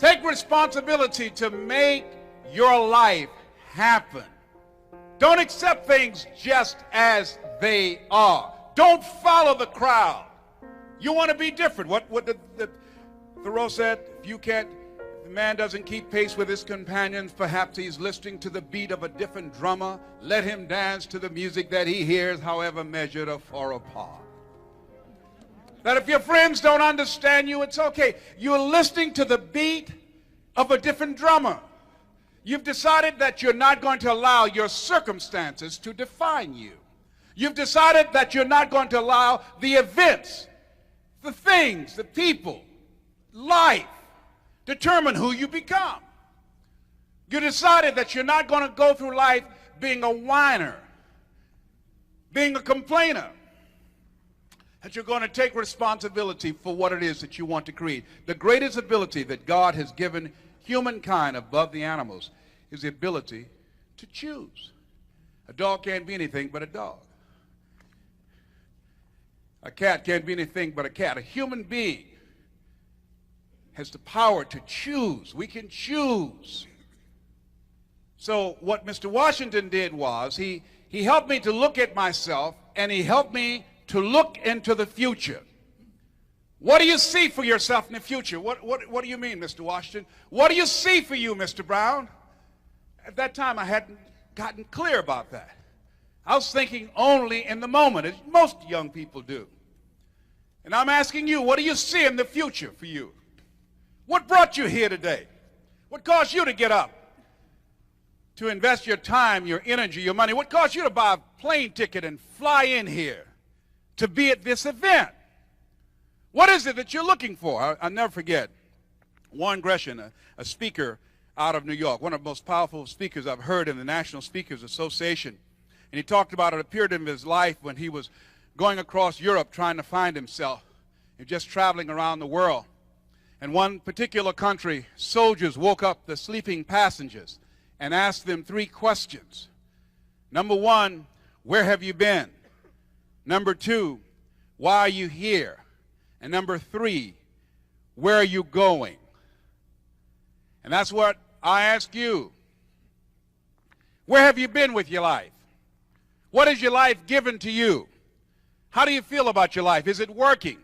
Take responsibility to make your life happen. Don't accept things just as they are. Don't follow the crowd. You want to be different. What Thoreau said, if the man doesn't keep pace with his companions, perhaps he's listening to the beat of a different drummer. Let him dance to the music that he hears, however measured or far apart. That if your friends don't understand you, it's okay. You're listening to the beat of a different drummer. You've decided that you're not going to allow your circumstances to define you. You've decided that you're not going to allow the events, the things, the people, life, determine who you become. You decided that you're not going to go through life being a whiner, being a complainer, that you're going to take responsibility for what it is that you want to create. The greatest ability that God has given humankind above the animals is the ability to choose. A dog can't be anything but a dog. A cat can't be anything but a cat. A human being has the power to choose. We can choose. So what Mr. Washington did was he helped me to look at myself, and he helped me to look into the future. What do you see for yourself in the future? What do you mean, Mr. Washington? What do you see for you, Mr. Brown? At that time, I hadn't gotten clear about that. I was thinking only in the moment, as most young people do. And I'm asking you, what do you see in the future for you? What brought you here today? What caused you to get up? To invest your time, your energy, your money? What caused you to buy a plane ticket and fly in here to be at this event? What is it that you're looking for? I'll never forget Warren Gresham, a speaker out of New York, one of the most powerful speakers I've heard in the National Speakers Association. And he talked about a period in his life when he was going across Europe trying to find himself and just traveling around the world. In one particular country, soldiers woke up the sleeping passengers and asked them 3 questions. Number 1, where have you been? Number 2, why are you here? And number 3, where are you going? And that's what I ask you. Where have you been with your life? What has your life given to you? How do you feel about your life? Is it working?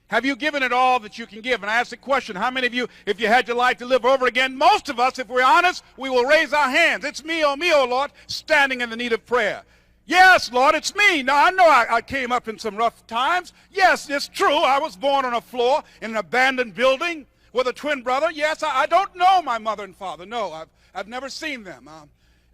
Have you given it all that you can give? And I ask the question, how many of you, if you had your life to live over again, most of us, if we're honest, we will raise our hands. It's me, oh Lord, standing in the need of prayer. Yes, Lord, it's me. Now, I know I came up in some rough times. Yes, it's true. I was born on a floor in an abandoned building with a twin brother. Yes, I don't know my mother and father. No, I've never seen them.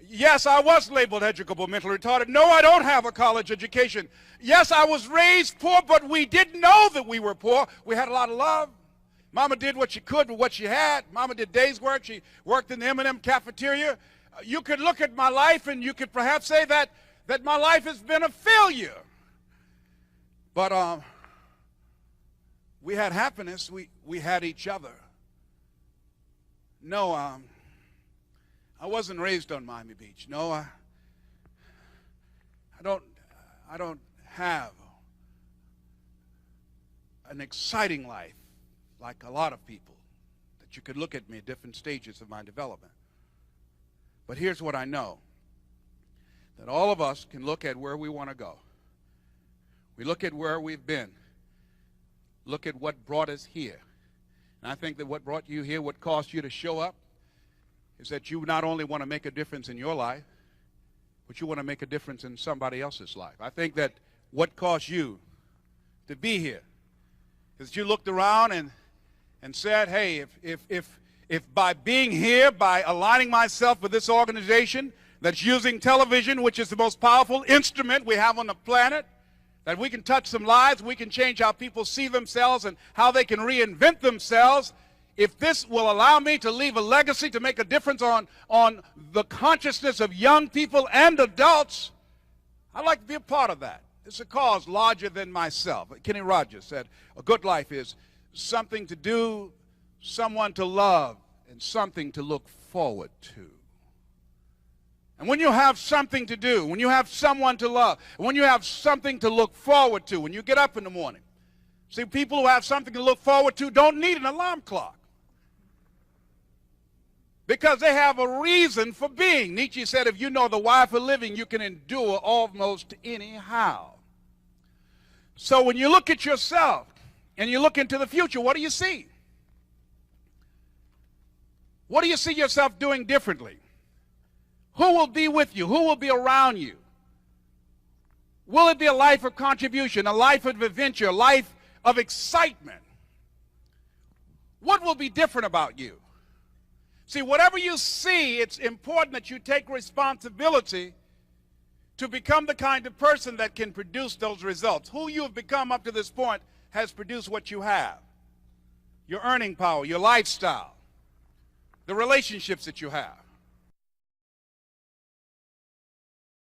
Yes, I was labeled educable mentally retarded. No, I don't have a college education. Yes, I was raised poor, but we didn't know that we were poor. We had a lot of love. Mama did what she could with what she had. Mama did day's work. She worked in the M&M cafeteria. You could look at my life and you could perhaps say that my life has been a failure. But we had happiness. We had each other. No, I wasn't raised on Miami Beach. No, I don't have an exciting life like a lot of people that you could look at me at different stages of my development. But here's what I know, that all of us can look at where we want to go. We look at where we've been, look at what brought us here. And I think that what brought you here, what caused you to show up, is that you not only want to make a difference in your life, but you want to make a difference in somebody else's life. I think that what caused you to be here is that you looked around and said, hey, if by being here, by aligning myself with this organization that's using television, which is the most powerful instrument we have on the planet, that we can touch some lives, we can change how people see themselves and how they can reinvent themselves. If this will allow me to leave a legacy, to make a difference on the consciousness of young people and adults, I'd like to be a part of that. It's a cause larger than myself. Kenny Rogers said, a good life is something to do, someone to love, and something to look forward to. And when you have something to do, when you have someone to love, when you have something to look forward to, when you get up in the morning, see, people who have something to look forward to don't need an alarm clock. Because they have a reason for being. Nietzsche said, if you know the why for living, you can endure almost anyhow. So when you look at yourself and you look into the future, what do you see? What do you see yourself doing differently? Who will be with you? Who will be around you? Will it be a life of contribution, a life of adventure, a life of excitement? What will be different about you? See, whatever you see, it's important that you take responsibility to become the kind of person that can produce those results. Who you have become up to this point has produced what you have. Your earning power, your lifestyle, the relationships that you have.